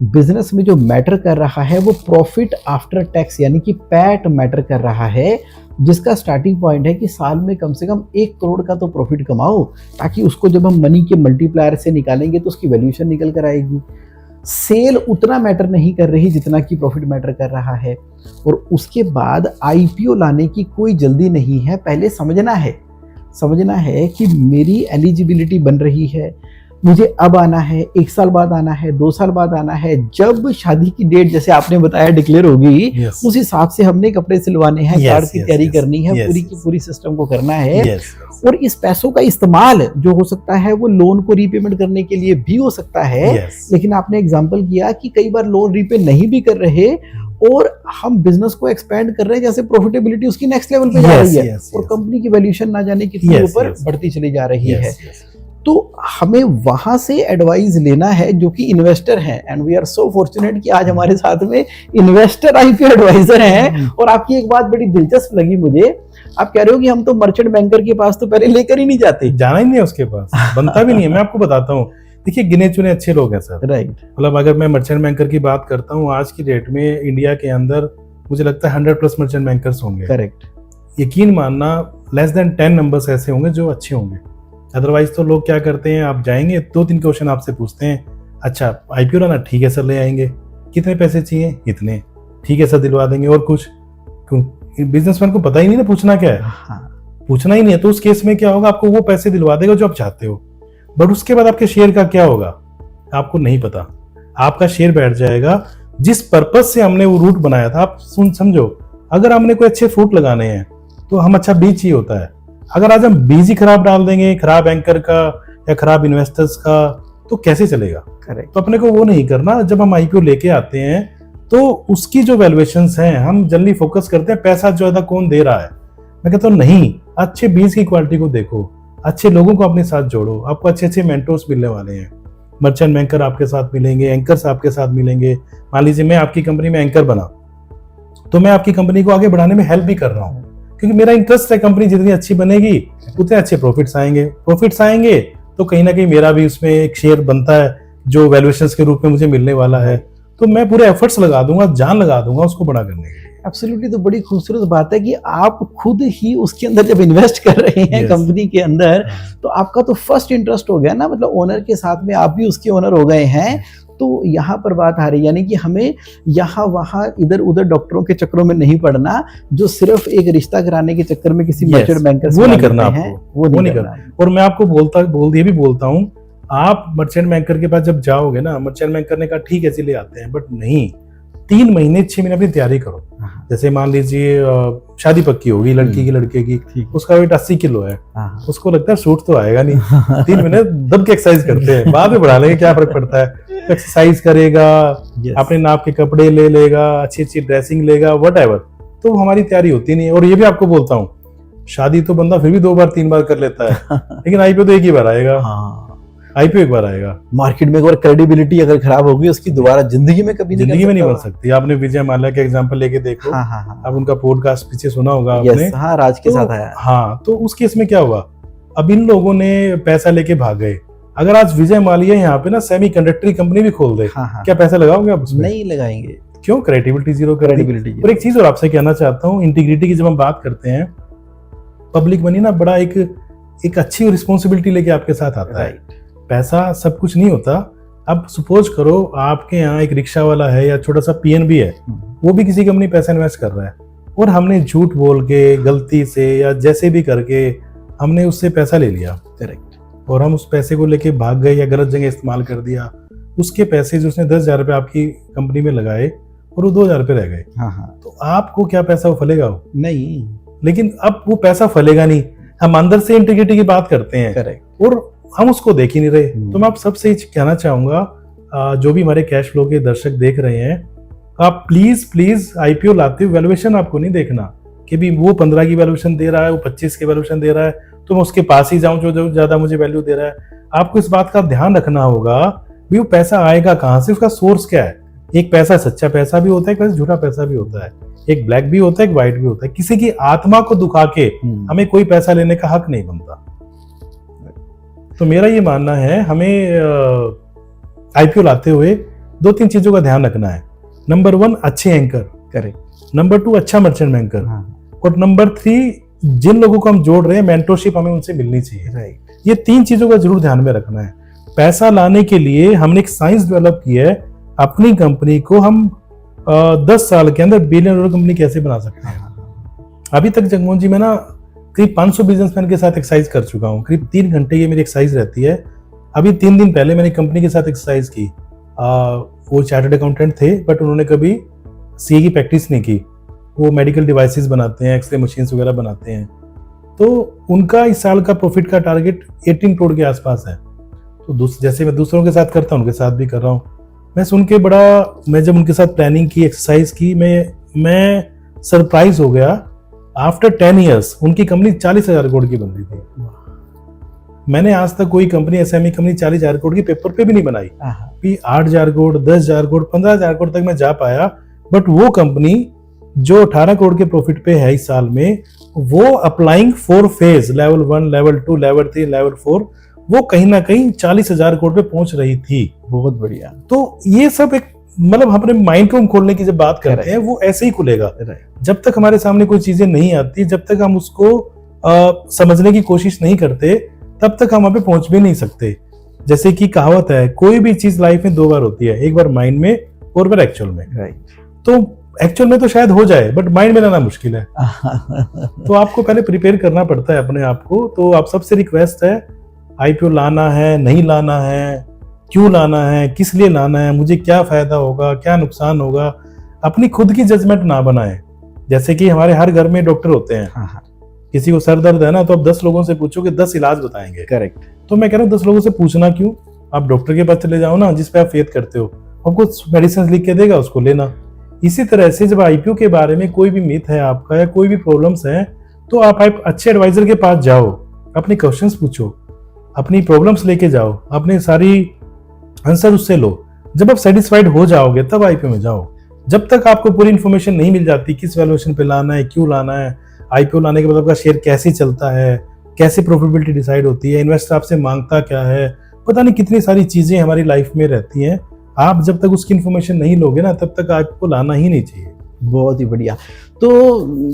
बिजनेस में जो मैटर कर रहा है वो प्रॉफिट आफ्टर टैक्स यानी कि पैट मैटर कर रहा है, जिसका स्टार्टिंग पॉइंट है कि साल में कम से कम 1 करोड़ का तो प्रॉफिट कमाओ, ताकि उसको जब हम मनी के मल्टीप्लायर से निकालेंगे तो उसकी वैल्यूएशन निकल कर आएगी। सेल उतना मैटर नहीं कर रही जितना कि प्रॉफिट मैटर कर रहा है। और उसके बाद आईपीओ लाने की कोई जल्दी नहीं है। पहले समझना है कि मेरी एलिजिबिलिटी बन रही है, मुझे अब आना है, 1 साल बाद आना है, 2 साल बाद आना है। जब शादी की डेट जैसे आपने बताया डिक्लेयर होगी, उस हिसाब से हमने कपड़े सिलवाने हैं, कार्ड की तैयारी करनी है, पूरी की पूरी सिस्टम को करना है। और इस पैसों का इस्तेमाल जो हो सकता है वो लोन को रीपेमेंट करने के लिए भी हो सकता है। लेकिन आपने एग्जाम्पल किया कि कई बार लोन रीपे नहीं भी कर रहे और हम बिजनेस को एक्सपेंड कर रहे हैं, जैसे प्रॉफिटेबिलिटी उसकी नेक्स्ट लेवल पे जा रही है और कंपनी की वैल्यूएशन ना जाने कितने ऊपर बढ़ती चली जा रही है। तो हमें वहां से एडवाइस लेना है जो कि इन्वेस्टर हैं। And we are so fortunate कि आज हमारे साथ में इन्वेस्टर आईपीओ एडवाइजर हैं। और आपकी एक बात बड़ी दिलचस्प लगी मुझे, आप कह रहे हो कि हम तो मर्चेंट बैंकर के पास तो पहले लेकर ही नहीं जाते, जाना ही नहीं है उसके पास, बनता भी नहीं है। मैं आपको बताता हूँ, देखिए गिने चुने अच्छे लोग हैं सर, राइट। मतलब अगर मैं मर्चेंट बैंकर की बात करता हूँ, आज की डेट में इंडिया के अंदर मुझे लगता है 100+ मर्चेंट बैंकर्स होंगे। करेक्ट। यकीन मानना लेस देन 10 नंबर्स ऐसे होंगे जो अच्छे होंगे। अदरवाइज तो लोग क्या करते हैं, आप जाएंगे 2-3 क्वेश्चन आपसे पूछते हैं, अच्छा आईपीओ लाना, ठीक है सर ले आएंगे, कितने पैसे चाहिए, इतने, ठीक है सर दिलवा देंगे, और कुछ क्यों? बिजनेसमैन को पता ही नहीं ना पूछना क्या है, पूछना ही नहीं है। तो उस केस में क्या होगा, आपको वो पैसे दिलवा देगा जो आप चाहते हो, बट उसके बाद आपके शेयर का क्या होगा आपको नहीं पता। आपका शेयर बैठ जाएगा जिस पर्पज से हमने वो रूट बनाया था। आप समझो, अगर हमने कोई अच्छे फ्रूट लगाने हैं तो हम अच्छा बीज चाहिए होता है। अगर आज हम बीज ही खराब डाल देंगे, खराब एंकर का या खराब इन्वेस्टर्स का, तो कैसे चलेगा। करेक्ट। तो अपने को वो नहीं करना। जब हम आईपीओ लेके आते हैं तो उसकी जो वैल्यूएशंस हैं, हम जल्दी फोकस करते हैं पैसा ज्यादा कौन दे रहा है। मैं कहता हूँ नहीं, अच्छे बीज की क्वालिटी को देखो, अच्छे लोगों को अपने साथ जोड़ो। आपको अच्छे अच्छे मेंटोर्स मिलने वाले हैं, मर्चेंट बैंकर आपके साथ मिलेंगे, एंकर्स आपके साथ मिलेंगे। मान लीजिए मैं आपकी कंपनी में एंकर बना, तो मैं आपकी कंपनी को आगे बढ़ाने में हेल्प भी कर रहा हूँ, क्योंकि मेरा इंटरेस्ट है कंपनी जितनी अच्छी बनेगी उतने अच्छे प्रॉफिट्स आएंगे। तो कहीं ना कहीं मेरा भी उसमें एक शेयर बनता है जो वैल्यूएशंस के रूप में मुझे मिलने वाला है। तो मैं पूरे एफर्ट्स लगा दूंगा, जान लगा दूंगा उसको बड़ा करने के लिए। एब्सोल्युटली। तो बड़ी खूबसूरत बात है कि आप खुद ही उसके अंदर जब इन्वेस्ट कर रहे हैं कंपनी के अंदर, तो आपका तो फर्स्ट इंटरेस्ट हो गया ना, मतलब ओनर के साथ में आप भी उसके ओनर हो गए हैं। तो यहाँ पर बात आ रही है, यानी कि हमें यहाँ वहाँ इधर उधर डॉक्टरों के चक्करों में नहीं पड़ना, जो सिर्फ एक रिश्ता कराने के चक्कर में किसी मर्चेंट बैंकर वो नहीं करना है, आपको, वो नहीं करना। और मैं आपको ये भी बोलता हूँ, आप मर्चेंट बैंकर के पास जब जाओगे ना, मर्चेंट बैंकर ने कहा ठीक है चलिए आते हैं, बट नहीं, 3 महीने 6 महीने अपनी तैयारी करो। जैसे मान लीजिए शादी पक्की होगी लड़की की लड़के की, उसका वेट 80 किलो है, उसको लगता है सूट तो आएगा नहीं, 3 महीने दब के एक्सरसाइज करते हैं, बाद में बढ़ा लेंगे क्या फर्क पड़ता है, एक्सरसाइज करेगा, अपने नाप के कपड़े ले लेगा, अच्छी अच्छी ड्रेसिंग लेगा, व्हाटएवर, तो हमारी तैयारी होती नहीं है। और ये भी आपको बोलता हूँ, शादी तो बंदा फिर भी 2 बार 3 बार कर लेता है, लेकिन आईपीओ तो एक ही बार आएगा। आईपीओ एक बार आएगा। मार्केट में एक बार क्रेडिबिलिटी अगर खराब होगी, उसकी दोबारा जिंदगी में कभी नहीं बन सकती। आपने विजय माल्या का एग्जांपल लेके देखो, अब उनका पॉडकास्ट पीछे सुना होगा आपने, राज के साथ आया। हाँ, तो उस केस में क्या हुआ, अब इन लोगों ने पैसा लेके भाग गए। अगर आज विजय माल्या यहाँ पे ना सेमीकंडक्टर कंपनी भी खोल दे, क्या पैसा लगाओगे आप उसमें? नहीं लगाएंगे। क्यों? Credibility zero. और एक चीज और आपसे कहना चाहता हूँ, इंटीग्रिटी की जब हम बात करते हैं, पब्लिक मनी ना बड़ा एक अच्छी रिस्पॉन्सिबिलिटी लेके आपके साथ आता है। पैसा सब कुछ नहीं होता। अब सपोज करो आपके यहाँ एक रिक्शा वाला है या छोटा सा पीएनबी है, वो भी किसी कंपनी पैसा इन्वेस्ट कर रहा है, और हमने झूठ बोल के गलती से या जैसे भी करके हमने उससे पैसा ले लिया, करेक्ट, और हम उस पैसे को लेके भाग गए या गलत जगह इस्तेमाल कर दिया। उसके पैसे जो उसने 10,000 रुपये आपकी कंपनी में लगाए और वो 2,000 रुपये रह गए, तो आपको क्या पैसा वो फलेगा? वो नहीं। लेकिन अब वो पैसा फलेगा नहीं, हम अंदर से इंटीग्रिटी की बात करते हैं, करेक्ट, और हम उसको देख ही नहीं रहे। तो मैं आप सबसे कहना चाहूंगा, जो भी हमारे कैश फ्लो के दर्शक देख रहे हैं, आप प्लीज आईपीओ लाते हुए वैल्यूएशन आपको नहीं देखना कि भी वो 15 की वैल्यूएशन दे रहा है, वो 25 की वैल्यूएशन दे रहा है, तो मैं उसके पास ही जाऊं जो ज्यादा मुझे वैल्यू दे रहा है। आपको इस बात का ध्यान रखना होगा भी वो पैसा आएगा कहां से, उसका सोर्स क्या है। एक पैसा सच्चा पैसा भी होता है, एक पैसा झूठा पैसा भी होता है, एक ब्लैक भी होता है, एक व्हाइट भी होता है। किसी की आत्मा को दुखा के हमें कोई पैसा लेने का हक नहीं बनता। तो मेरा ये मानना है, हमें आईपीओ लाते हुए 2-3 चीजों का ध्यान रखना है। नंबर 1, अच्छे एंकर, करेक्ट। नंबर 2, अच्छा मर्चेंट बैंकर, और नंबर 3, जिन लोगों को हम जोड़ रहे हैं, मेंटरशिप हमें उनसे मिलनी चाहिए, राइट। ये 3 चीजों का जरूर ध्यान में रखना है। पैसा लाने के लिए हमने एक साइंस डेवलप की है, अपनी कंपनी को हम 10 साल के अंदर बिलियन डॉलर कंपनी कैसे बना सकते हैं। अभी तक जगमोहन जी, मैं ना करीब 500 बिजनेसमैन के साथ एक्सरसाइज कर चुका हूँ। करीब 3 घंटे ये मेरी एक्सरसाइज रहती है। अभी 3 दिन पहले मैंने कंपनी के साथ एक्सरसाइज की। वो चार्टर्ड अकाउंटेंट थे, बट उन्होंने कभी सीए की प्रैक्टिस नहीं की। वो मेडिकल डिवाइसेस बनाते हैं, एक्सरे मशीन्स वगैरह बनाते हैं। तो उनका इस साल का प्रॉफिट का टारगेट 18 करोड़ के आसपास है। तो जैसे मैं दूसरों के साथ करता हूँ, उनके साथ भी कर रहा हूँ। मैं सुन के मैं जब उनके साथ प्लानिंग की, एक्सरसाइज की, मैं सरप्राइज हो गया। आफ्टर 10 ईयर्स उनकी कंपनी 40,000 करोड़ की बन रही थी। मैंने आज तक कोई कंपनी, एसएमई कंपनी 40,000 करोड़ की पेपर पे भी नहीं बनाई। 8,000 करोड़, 10,000 करोड़, 15,000 करोड़ तक मैं जा पाया। बट वो कंपनी जो 18 करोड़ के प्रॉफिट पे है इस साल में, वो applying 4 phase, level 1, level 2, level 3, level 4, वो कहीं ना कहीं 40,000 करोड़ पे पहुंच रही थी। बहुत बढ़िया। तो ये सब एक मतलब अपने माइंड को खोलने की जब बात करते हैं, वो ऐसे ही खुलेगा। जब तक हमारे सामने कोई चीजें नहीं आती, जब तक हम उसको समझने की कोशिश नहीं करते, तब तक हम वहां पे पहुंच भी नहीं सकते। जैसे कि कहावत है, कोई भी चीज लाइफ में 2 बार होती है, एक बार माइंड में और बार एक्चुअल में। तो एक्चुअल में तो शायद हो जाए, बट माइंड में लाना मुश्किल है। तो आपको पहले प्रिपेयर करना पड़ता है अपने आप को। तो आप सबसे रिक्वेस्ट है, आईपीओ लाना है, नहीं लाना है, क्यों लाना है, किस लिए लाना है, मुझे क्या फायदा होगा, क्या नुकसान होगा, अपनी खुद की जजमेंट ना बनाएं। जैसे कि हमारे हर घर में डॉक्टर होते हैं। किसी को सर दर्द है ना, तो आप 10 लोगों से पूछो कि 10 इलाज बताएंगे, करेक्ट। तो मैं कह रहा हूँ 10 लोगों से पूछना क्यों, आप डॉक्टर के पास चले जाओ ना, जिस पे आप फेथ करते हो, आपको मेडिसिन लिख के देगा, उसको लेना। इसी तरह से जब आईपीओ के बारे में कोई भी मिथ है आपका या कोई भी प्रॉब्लम्स है, तो आप अच्छे एडवाइजर के पास जाओ, अपने क्वेश्चंस पूछो, अपनी प्रॉब्लम्स लेके जाओ, अपने सारी आंसर उससे लो। जब आप सेटिस्फाइड हो जाओगे तब आईपीओ में जाओ। जब तक आपको पूरी इन्फॉर्मेशन नहीं मिल जाती, किस वैल्यूएशन पे लाना है, क्यों लाना है, आईपीओ लाने के बाद आपका शेयर कैसे चलता है, कैसे प्रॉफिटेबिलिटी डिसाइड होती है, इन्वेस्टर आपसे मांगता क्या है, पता नहीं कितनी सारी चीजें हमारी लाइफ में रहती हैं। आप जब तक उसकी इन्फॉर्मेशन नहीं लोगे ना, तब तक आपको लाना ही नहीं चाहिए। बहुत ही बढ़िया। तो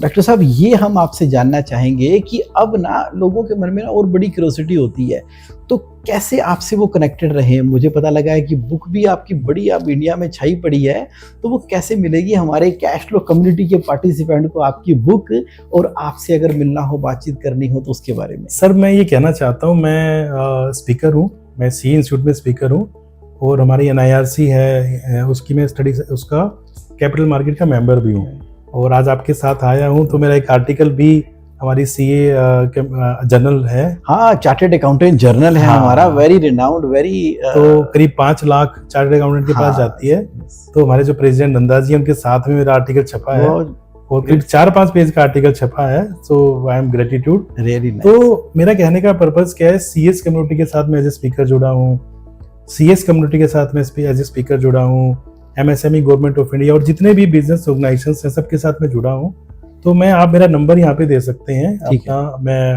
डॉक्टर साहब, ये हम आपसे जानना चाहेंगे कि अब ना लोगों के मन में ना और बड़ी क्यूरियोसिटी होती है, तो कैसे आपसे वो कनेक्टेड रहे? मुझे पता लगा है कि बुक भी आपकी बड़ी अब इंडिया में छाई पड़ी है, तो वो कैसे मिलेगी हमारे कैश फ्लो कम्युनिटी के पार्टिसिपेंट को आपकी बुक, और आपसे अगर मिलना हो, बातचीत करनी हो तो उसके बारे में? सर मैं ये कहना चाहता हूँ, मैं स्पीकर हूँ, मैं सी इंस्टीट्यूट में स्पीकर हूँ, और हमारी NIRC है उसकी मैं स्टडी उसका कैपिटल मार्केट का मेंबर भी हूँ, और आज आपके साथ आया हूँ। तो मेरा एक आर्टिकल भी हमारी CA जर्नल है। हाँ, चार्टेड अकाउंटेंट जर्नल है हाँ, हमारा, वेरी रिनाउंड, वेरी तो करीब 5 लाख चार्टेड अकाउंटेंट के पास जाती है। तो हमारे जो प्रेसिडेंट नंदा जी, उनके साथ में मेरा आर्टिकल छपा है, और करीब 4-5 पेज का आर्टिकल छपा है। So I am gratitude, really nice. तो मेरा कहने का पर्पस क्या है, CS कम्युनिटी के साथ मैं एज ए स्पीकर जुड़ा हूँ, CS कम्युनिटी के साथ मैं एज ए स्पीकर जुड़ा हूँ, MSME गवर्नमेंट ऑफ इंडिया और जितने भी बिजनेस ऑर्गेनाइजेशंस हैं सबके साथ मैं जुड़ा हूँ। तो मैं, आप मेरा नंबर यहाँ पे दे सकते हैं अपना, मैं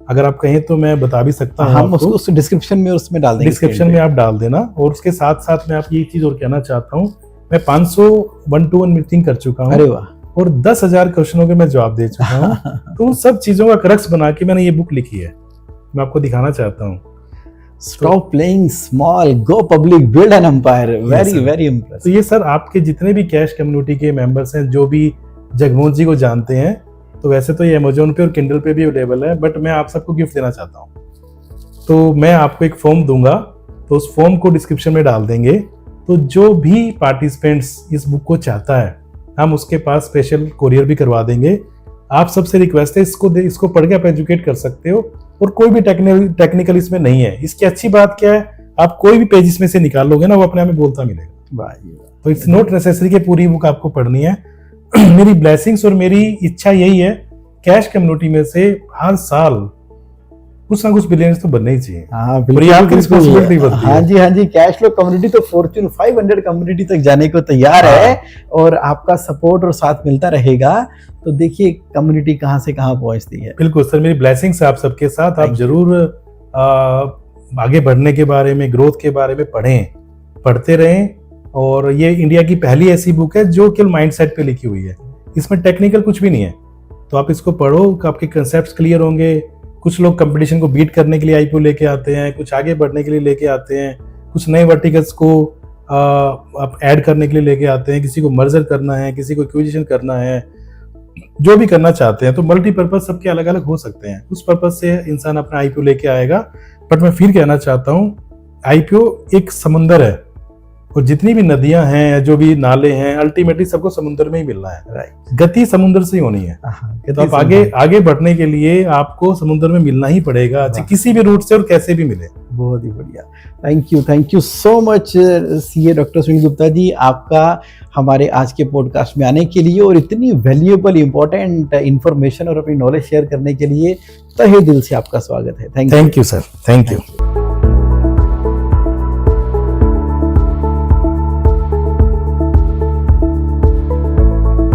अगर आप कहें तो मैं बता भी सकता हूँ। हम उसको डिस्क्रिप्शन में उसमें डाल देंगे, डिस्क्रिप्शन में आप डाल देना। और उसके साथ साथ मैं आप ये चीज और कहना चाहता हूँ, मैं 500 1-to-1 मीटिंग कर चुका हूँ। अरे वाह। और 10,000 क्वेश्चनों के मैं जवाब दे चुका हूँ। तो उन सब चीजों का क्रक्स बना के मैंने ये बुक लिखी है, मैं आपको दिखाना चाहता हूँ। Stop playing small, go public, build an empire. Very very तो इम्प्रेसिव। ये सर आपके जितने भी कैश कम्युनिटी के मेंबर्स हैं, जो भी जगमोहन जी को जानते हैं, तो वैसे तो ये अमेजोन पे और किंडल पे भी अवेलेबल है, बट मैं आप सबको गिफ्ट देना चाहता हूँ। तो मैं आपको एक फॉर्म दूंगा, तो उस फॉर्म को डिस्क्रिप्शन में डाल देंगे। तो जो भी पार्टिसिपेंट्स इस बुक को चाहता है, हम उसके पास स्पेशल कोरियर भी करवा देंगे। आप सबसे रिक्वेस्ट है, इसको पढ़ के आप एजुकेट कर सकते हो, और कोई भी टेक्निकल इसमें नहीं है। इसकी अच्छी बात क्या है, आप कोई भी पेज इसमें से निकाल लोगे ना, वो अपने आप में बोलता मिलेगा। तो इट्स नॉट नेसेसरी कि पूरी बुक आपको पढ़नी है। मेरी ब्लेसिंग्स और मेरी इच्छा यही है, कैश कम्युनिटी में से हर साल कुछ ना कुछ बिलियनर्स तो बनने ही चाहिए। हाँ बिल्कुल। हाँ जी, कैश फ्लो कम्युनिटी तो फॉर्च्यून 500 कम्युनिटी तक जाने को तैयार है, और आपका सपोर्ट और साथ मिलता रहेगा। तो देखिए कम्युनिटी कहाँ से कहाँ पहुंचती है। बिल्कुल सर, मेरी ब्लेसिंग्स आप सबके साथ। आप जरूर आगे बढ़ने के बारे में, ग्रोथ के बारे में पढ़ते रहें। और ये इंडिया की पहली ऐसी बुक है जो केवल माइंडसेट पे लिखी हुई है, इसमें टेक्निकल कुछ भी नहीं है। तो आप इसको पढ़ो, आपके कंसेप्ट्स क्लियर होंगे। कुछ लोग कंपटीशन को बीट करने के लिए IPO लेके आते हैं, कुछ आगे बढ़ने के लिए लेके आते हैं, कुछ नए वर्टिकल्स को आप ऐड करने के लिए लेके आते हैं, किसी को मर्जर करना है, किसी को एक्विजिशन करना है, जो भी करना चाहते हैं। तो मल्टीपर्पज सबके अलग अलग हो सकते हैं, उस पर्पज से इंसान अपना IPO लेके आएगा। बट मैं फिर कहना चाहता हूँ, IPO एक समंदर है, और जितनी भी नदियां हैं, जो भी नाले हैं, अल्टीमेटली सबको समुद्र में ही मिलना है। राइट। गति समुद्र से ही होनी है। तो आप आगे बढ़ने के लिए आपको समुद्र में मिलना ही पड़ेगा, किसी भी रूट से और कैसे भी मिले। बहुत ही बढ़िया। Thank you so much CA doctor Sunil Gupta ji, आपका हमारे आज के पॉडकास्ट में आने के लिए, और इतनी वैल्यूएबल इंपॉर्टेंट इंफॉर्मेशन और अपनी नॉलेज शेयर करने के लिए तहे दिल से आपका स्वागत है। Thank you sir, thank you.